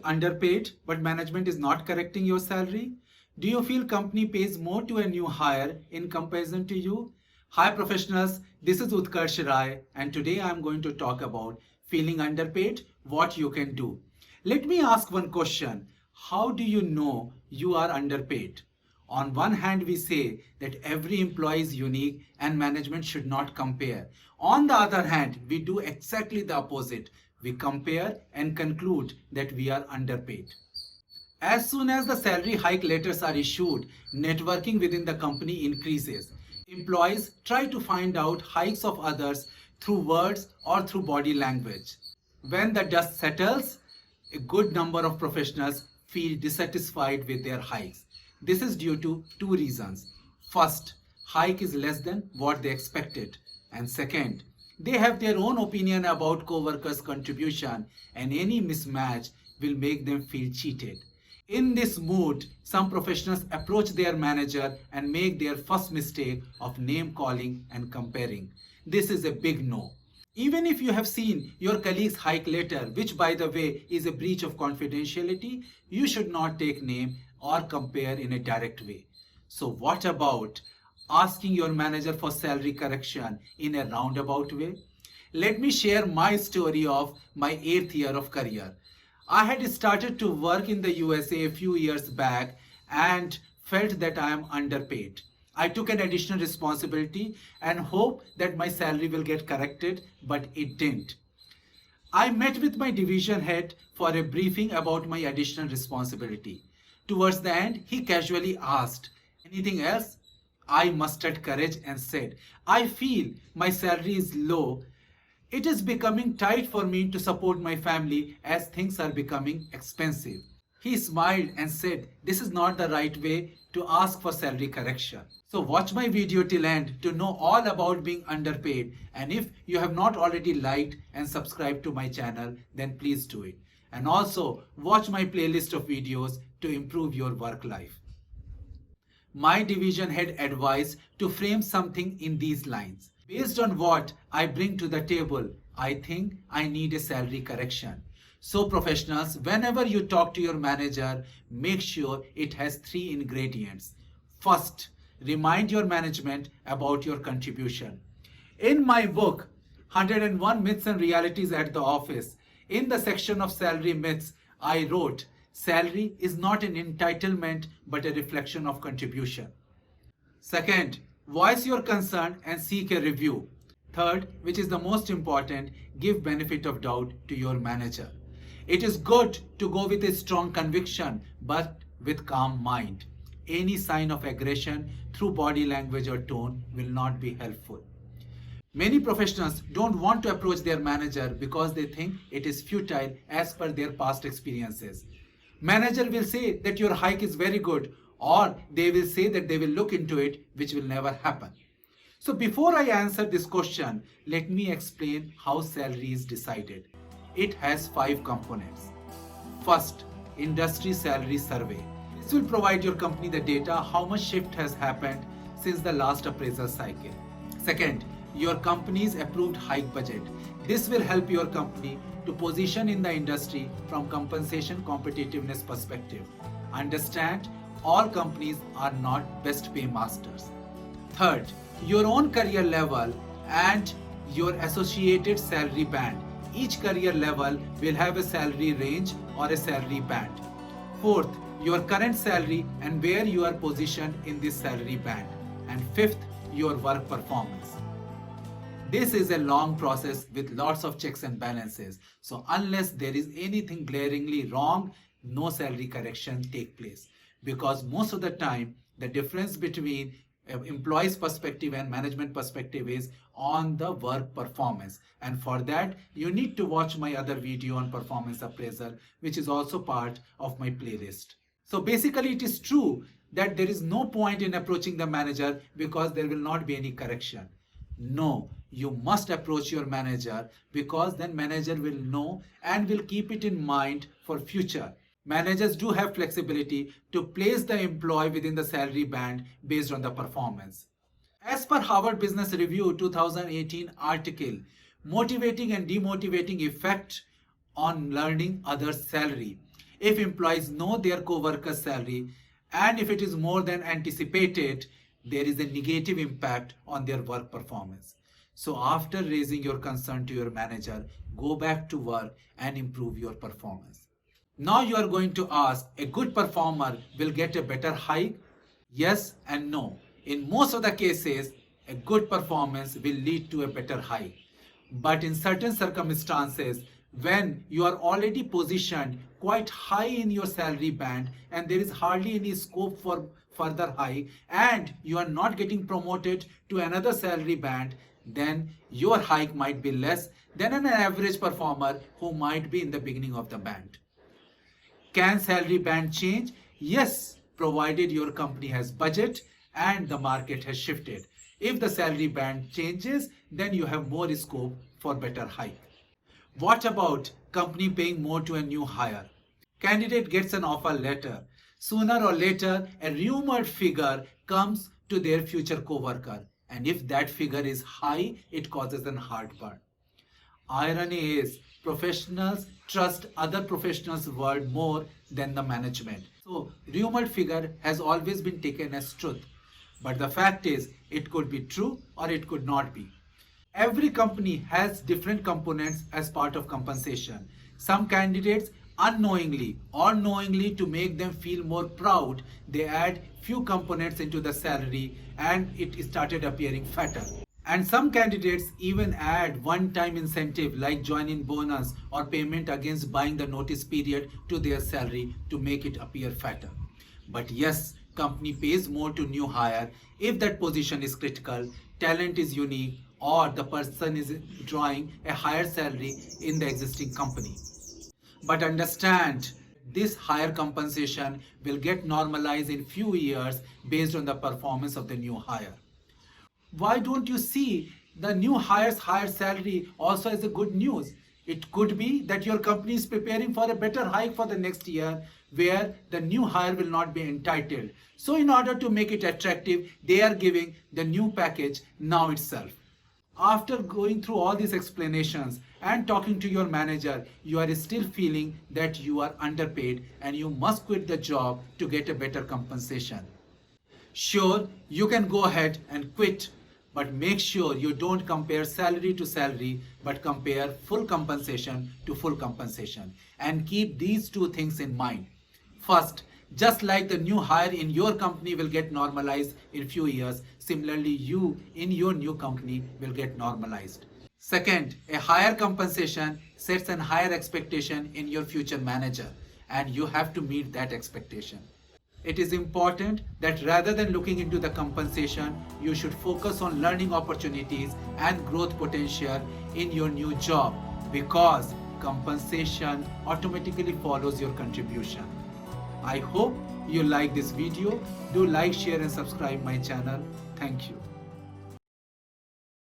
underpaid but management is not correcting your salary? Do you feel company pays more to a new hire in comparison to you? Hi professionals, this is Utkarsh Rai and today I am going to talk about feeling underpaid, what you can do. Let me ask one question. How do you know you are underpaid? On one hand, we say that every employee is unique and management should not compare. On the other hand, we do exactly the opposite. We compare and conclude that we are underpaid. As soon as the salary hike letters are issued, networking within the company increases. Employees try to find out hikes of others through words or through body language. When the dust settles, a good number of professionals feel dissatisfied with their hikes. This is due to two reasons. First, hike is less than what they expected. And second, they have their own opinion about co-workers' contribution and any mismatch will make them feel cheated. In this mood, some professionals approach their manager and make their first mistake of name calling and comparing. This is a big no. Even if you have seen your colleague's hike letter, which by the way is a breach of confidentiality, you should not take name or compare in a direct way. So what about asking your manager for salary correction in a roundabout way? Let me share my story of my 8th year of career. I had started to work in the USA a few years back and felt that I am underpaid. I took an additional responsibility and hope that my salary will get corrected, but it didn't. I met with my division head for a briefing about my additional responsibility. Towards the end, he casually asked, "Anything else?" I mustered courage and said, "I feel my salary is low. It is becoming tight for me to support my family as things are becoming expensive." He smiled and said, "This is not the right way to ask for salary correction." So watch my video till end to know all about being underpaid. And if you have not already liked and subscribed to my channel, then please do it. And also watch my playlist of videos to improve your work life. My division head advised to frame something in these lines. Based on what I bring to the table, I think I need a salary correction. So professionals, whenever you talk to your manager, make sure it has 3 ingredients. First, remind your management about your contribution. In my book, 101 Myths and Realities at the Office, in the section of salary myths, I wrote, salary is not an entitlement but a reflection of contribution. Second, voice your concern and seek a review. Third, which is the most important, give benefit of doubt to your manager. It is good to go with a strong conviction but with calm mind. Any sign of aggression through body language or tone will not be helpful. Many professionals don't want to approach their manager because they think it is futile as per their past experiences. Manager will say that your hike is very good, or they will say that they will look into it, which will never happen. So before I answer this question, let me explain how salary is decided. It has 5 components. First, industry salary survey. This will provide your company the data how much shift has happened since the last appraisal cycle. Second, your company's approved hike budget. This will help your company to position in the industry from compensation competitiveness perspective. Understand, all companies are not best pay masters. Third, your own career level and your associated salary band. Each career level will have a salary range or a salary band. Fourth, your current salary and where you are positioned in this salary band. And fifth, your work performance. This is a long process with lots of checks and balances. So unless there is anything glaringly wrong, no salary correction take place. Because most of the time, the difference between employee's perspective and management perspective is on the work performance. And for that, you need to watch my other video on performance appraisal, which is also part of my playlist. So basically, it is true that there is no point in approaching the manager because there will not be any correction. No, you must approach your manager because then manager will know and will keep it in mind for future. Managers do have flexibility to place the employee within the salary band based on the performance. As per Harvard Business Review 2018 article, motivating and demotivating effect on learning others' salary. If employees know their co-worker's salary and if it is more than anticipated, there is a negative impact on their work performance. So after raising your concern to your manager, go back to work and improve your performance. Now you are going to ask, a good performer will get a better hike? Yes and no. In most of the cases, a good performance will lead to a better hike. But in certain circumstances, when you are already positioned quite high in your salary band and there is hardly any scope for further hike and you are not getting promoted to another salary band, then your hike might be less than an average performer who might be in the beginning of the band. Can salary band change? Yes, provided your company has budget and the market has shifted. If the salary band changes, then you have more scope for better hike. What about company paying more to a new hire? Candidate gets an offer letter. Sooner or later, a rumored figure comes to their future co-worker. And if that figure is high, it causes an heartburn. Irony is, professionals trust other professionals' word more than the management. So, rumored figure has always been taken as truth. But the fact is, it could be true or it could not be. Every company has different components as part of compensation. Some candidates unknowingly or knowingly, to make them feel more proud, they add few components into the salary and it started appearing fatter. And some candidates even add one-time incentive like join-in bonus or payment against buying the notice period to their salary to make it appear fatter. But yes, company pays more to new hire if that position is critical, talent is unique, or the person is drawing a higher salary in the existing company. But understand, this higher compensation will get normalized in few years based on the performance of the new hire. Why don't you see the new hire's higher salary also as a good news? It could be that your company is preparing for a better hike for the next year where the new hire will not be entitled. So in order to make it attractive, they are giving the new package now itself. After going through all these explanations and talking to your manager, you are still feeling that you are underpaid and you must quit the job to get a better compensation. Sure, you can go ahead and quit, but make sure you don't compare salary to salary, but compare full compensation to full compensation. And keep these two things in mind. First, just like the new hire in your company will get normalized in few years, similarly you in your new company will get normalized. Second, a higher compensation sets a higher expectation in your future manager and you have to meet that expectation. It is important that rather than looking into the compensation, you should focus on learning opportunities and growth potential in your new job because compensation automatically follows your contribution. I hope you like this video. Do like, share and subscribe my channel. Thank you.